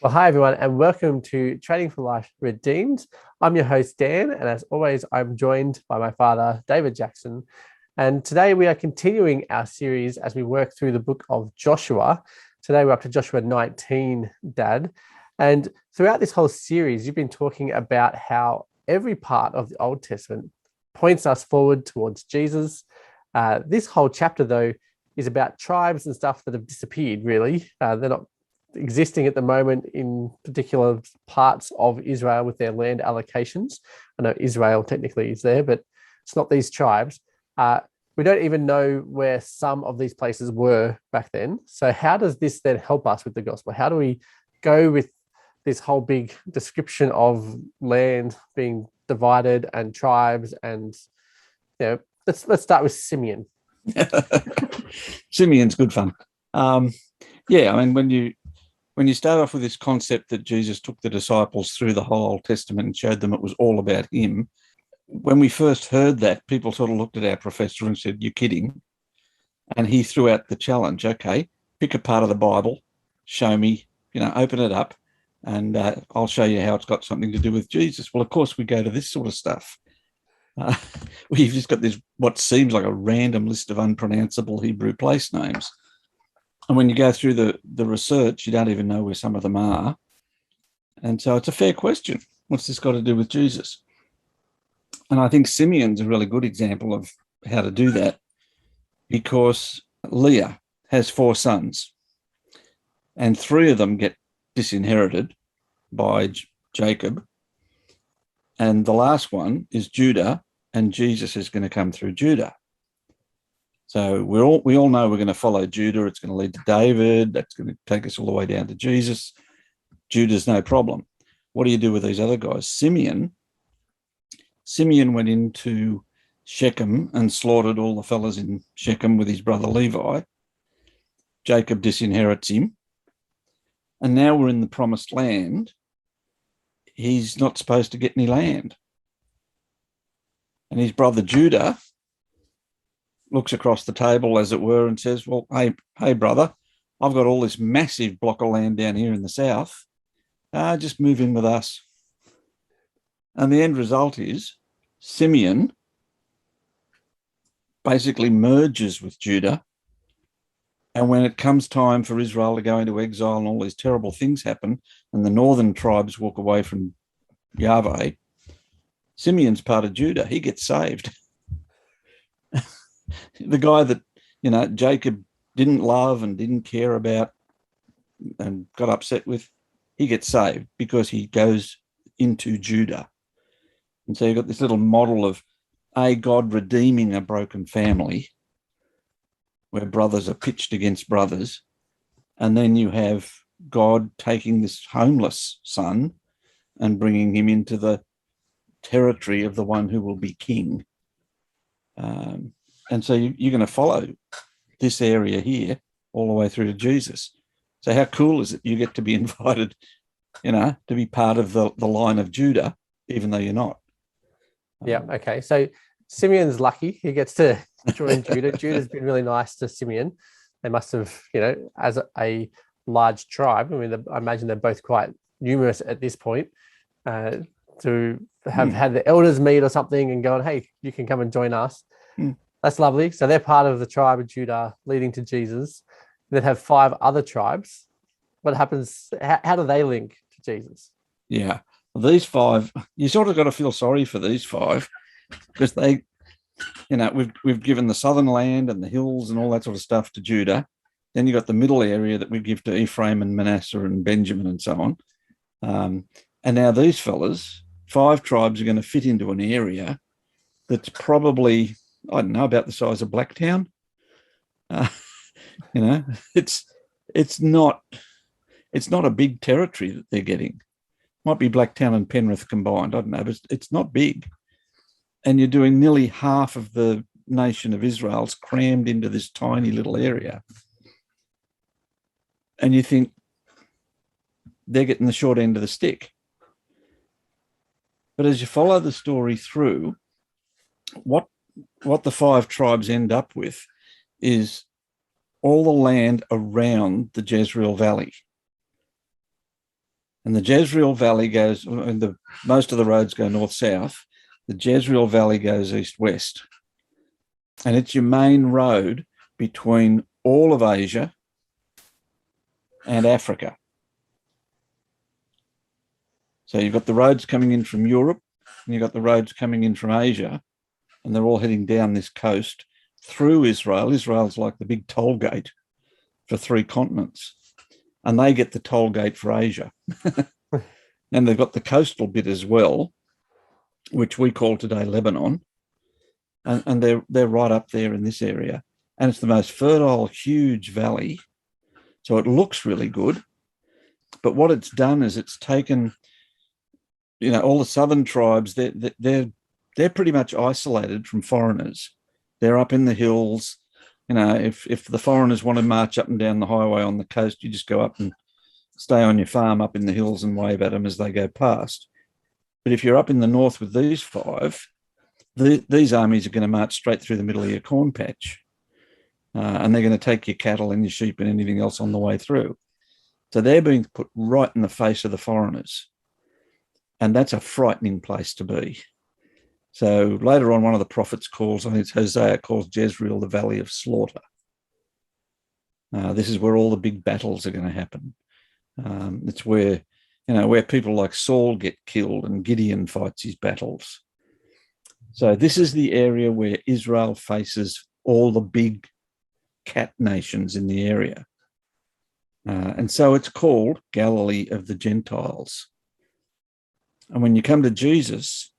Well, hi everyone, and welcome to Trading for Life Redeemed. I'm your host, Dan, and as always, I'm joined by my father, David Jackson. And today we are continuing our series as we work through the book of Joshua. Today we're up to Joshua 19, Dad. And throughout this whole series, you've been talking about how every part of the Old Testament points us forward towards Jesus. This whole chapter, though, is about tribes and stuff that have disappeared, really. They're not existing at the moment in particular parts of Israel with their land allocations. I know Israel technically is there, but it's not these tribes. We don't even know where some of these places were back then. So how does this then help us with the gospel? How do we go with this whole big description of land being divided and tribes? And let's start with Simeon. Simeon's good fun. I mean, when you start off with this concept that Jesus took the disciples through the whole Old Testament and showed them it was all about him, when we first heard that, people sort of looked at our professor and said, "You're kidding." And he threw out the challenge, okay, pick a part of the Bible, show me, open it up, and I'll show you how it's got something to do with Jesus. Well, of course, we go to this sort of stuff. We've just got this, what seems like a random list of unpronounceable Hebrew place names. And when you go through the research, you don't even know where some of them are. And so it's a fair question. What's this got to do with Jesus? And I think Simeon's a really good example of how to do that, because Leah has 4 sons and 3 of them get disinherited by Jacob. And the last one is Judah, and Jesus is going to come through Judah. So we all know we're going to follow Judah. It's going to lead to David. That's going to take us all the way down to Jesus. Judah's no problem. What do you do with these other guys? Simeon went into Shechem and slaughtered all the fellas in Shechem with his brother Levi. Jacob disinherits him. And now we're in the promised land. He's not supposed to get any land. And his brother Judah looks across the table, as it were, and says, well, hey, brother, I've got all this massive block of land down here in the south. Just move in with us. And the end result is Simeon basically merges with Judah. And when it comes time for Israel to go into exile and all these terrible things happen, and the northern tribes walk away from Yahweh, Simeon's part of Judah. He gets saved. The guy that, Jacob didn't love and didn't care about and got upset with, he gets saved because he goes into Judah. And so you've got this little model of God redeeming a broken family where brothers are pitched against brothers. And then you have God taking this homeless son and bringing him into the territory of the one who will be king. And so you're going to follow this area here all the way through to Jesus. So how cool is it? You get to be invited, to be part of the line of Judah, even though you're not. Yeah, okay. So Simeon's lucky. He gets to join Judah. Judah's been really nice to Simeon. They must have, as a large tribe, I imagine they're both quite numerous at this point, to have had the elders meet or something and gone, hey, you can come and join us. That's lovely. So they're part of the tribe of Judah leading to Jesus. Then have 5 other tribes. What happens? How do they link to Jesus? Yeah. Well, these 5, you sort of got to feel sorry for these 5 because they, we've given the southern land and the hills and all that sort of stuff to Judah. Then you got the middle area that we give to Ephraim and Manasseh and Benjamin and so on. And now these fellas, 5 tribes are going to fit into an area that's probably, I don't know, about the size of Blacktown. It's not a big territory that they're getting. Might be Blacktown and Penrith combined. I don't know, but it's not big. And you're doing nearly half of the nation of Israel's crammed into this tiny little area. And you think they're getting the short end of the stick. But as you follow the story through, what the 5 tribes end up with is all the land around the Jezreel Valley. And the Jezreel Valley goes, and most of the roads go north-south. The Jezreel Valley goes east-west. And it's your main road between all of Asia and Africa. So you've got the roads coming in from Europe, and you've got the roads coming in from Asia, and they're all heading down this coast through Israel. Israel's like the big toll gate for 3 continents, and they get the toll gate for Asia. And they've got the coastal bit as well, which we call today Lebanon, and they're right up there in this area. And it's the most fertile, huge valley, so it looks really good. But what it's done is it's taken, all the southern tribes. They're pretty much isolated from foreigners. They're up in the hills. If the foreigners want to march up and down the highway on the coast, you just go up and stay on your farm up in the hills and wave at them as they go past. But if you're up in the north with these 5, these armies are going to march straight through the middle of your corn patch. And they're going to take your cattle and your sheep and anything else on the way through. So they're being put right in the face of the foreigners. And that's a frightening place to be. So later on, one of the prophets calls, I think it's Hosea, calls Jezreel the Valley of Slaughter. This is where all the big battles are going to happen. It's where people like Saul get killed and Gideon fights his battles. So this is the area where Israel faces all the big cat nations in the area. And so it's called Galilee of the Gentiles. And when you come to Jesus,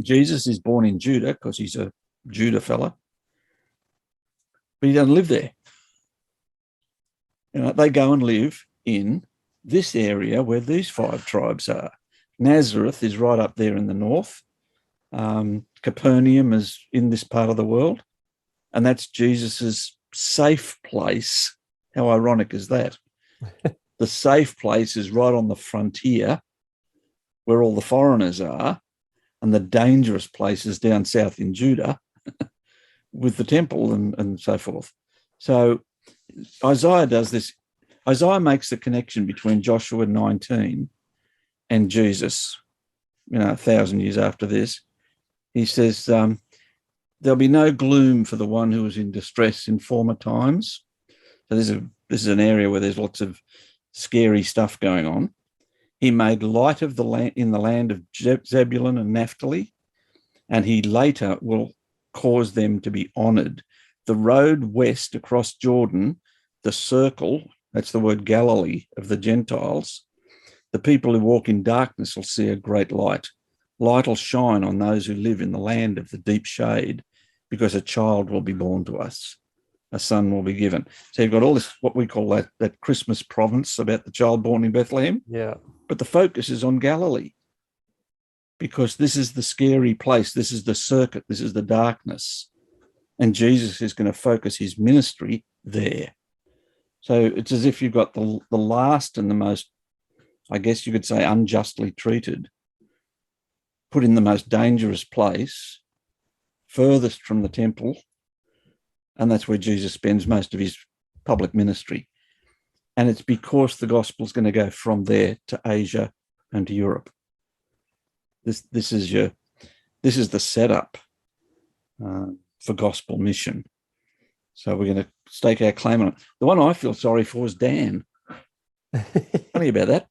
Jesus is born in Judah because he's a Judah fella, but he doesn't live there. They go and live in this area where these 5 tribes are. Nazareth is right up there in the north. Capernaum is in this part of the world, and that's Jesus's safe place. How ironic is that? The safe place is right on the frontier where all the foreigners are, and the dangerous places down south in Judah with the temple and so forth. So Isaiah does this. Isaiah makes the connection between Joshua 19 and Jesus, 1,000 years after this. He says, there'll be no gloom for the one who was in distress in former times. So this is an area where there's lots of scary stuff going on. He made light of the land in the land of Zebulun and Naphtali, and he later will cause them to be honoured. The road west across Jordan, the circle, that's the word Galilee of the Gentiles, the people who walk in darkness will see a great light. Light will shine on those who live in the land of the deep shade, because a child will be born to us. A son will be given. So you've got all this, what we call that Christmas province about the child born in Bethlehem. Yeah. But the focus is on Galilee, because this is the scary place. This is the circuit. This is the darkness. And Jesus is going to focus his ministry there. So it's as if you've got the last and the most, I guess you could say, unjustly treated, put in the most dangerous place, furthest from the temple, and that's where Jesus spends most of his public ministry. And it's because the gospel is going to go from there to Asia and to Europe. This is the setup for gospel mission. So we're going to stake our claim on it. The one I feel sorry for is Dan. Funny about that.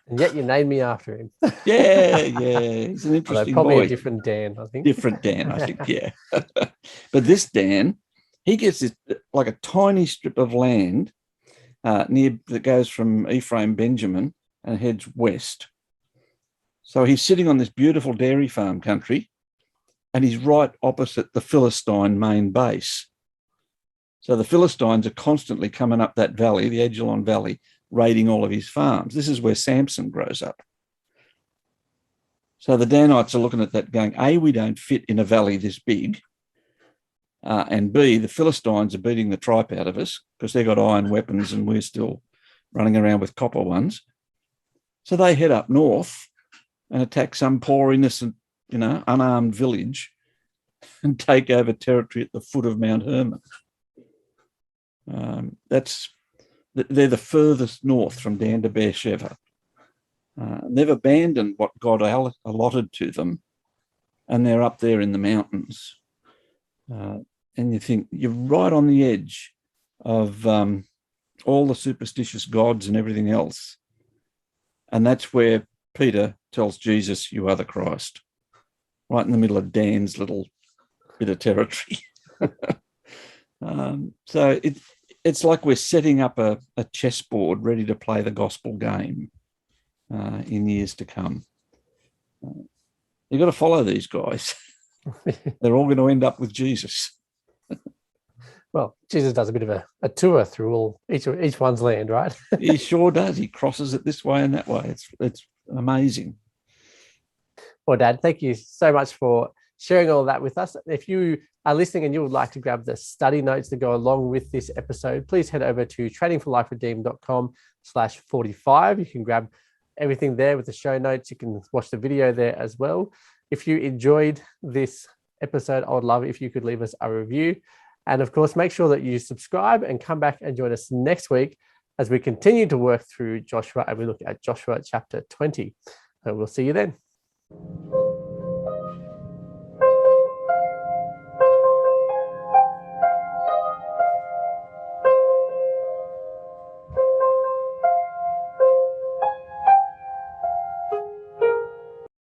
And yet you named me after him. Yeah. He's an interesting probably boy. a different Dan, I think. Different Dan, I think, yeah. But this Dan, he gets this like a tiny strip of land near that goes from Ephraim, Benjamin, and heads west. So he's sitting on this beautiful dairy farm country, and he's right opposite the Philistine main base. So the Philistines are constantly coming up that valley, the Ajalon Valley, raiding all of his farms. This is where Samson grows up. So the Danites are looking at that going, A, we don't fit in a valley this big, and B, the Philistines are beating the tripe out of us because they've got iron weapons and we're still running around with copper ones. So they head up north and attack some poor, innocent, unarmed village and take over territory at the foot of Mount Hermon. That's they're the furthest north from Dan to Beersheba. They've abandoned what God allotted to them, and they're up there in the mountains. And you think you're right on the edge of all the superstitious gods and everything else. And that's where Peter tells Jesus, you are the Christ, right in the middle of Dan's little bit of territory. So it's like we're setting up a chessboard ready to play the gospel game in years to come. You've got to follow these guys. They're all going to end up with Jesus. Well, Jesus does a bit of a tour through each one's land, right? He sure does. He crosses it this way and that way. It's amazing. Well, Dad, thank you so much for sharing all of that with us. If you are listening and you would like to grab the study notes that go along with this episode, please head over to tradingforliferedeemed.com/45. You can grab everything there with the show notes. You can watch the video there as well. If you enjoyed this episode, I would love it if you could leave us a review. And of course, make sure that you subscribe and come back and join us next week as we continue to work through Joshua and we look at Joshua chapter 20. So we'll see you then.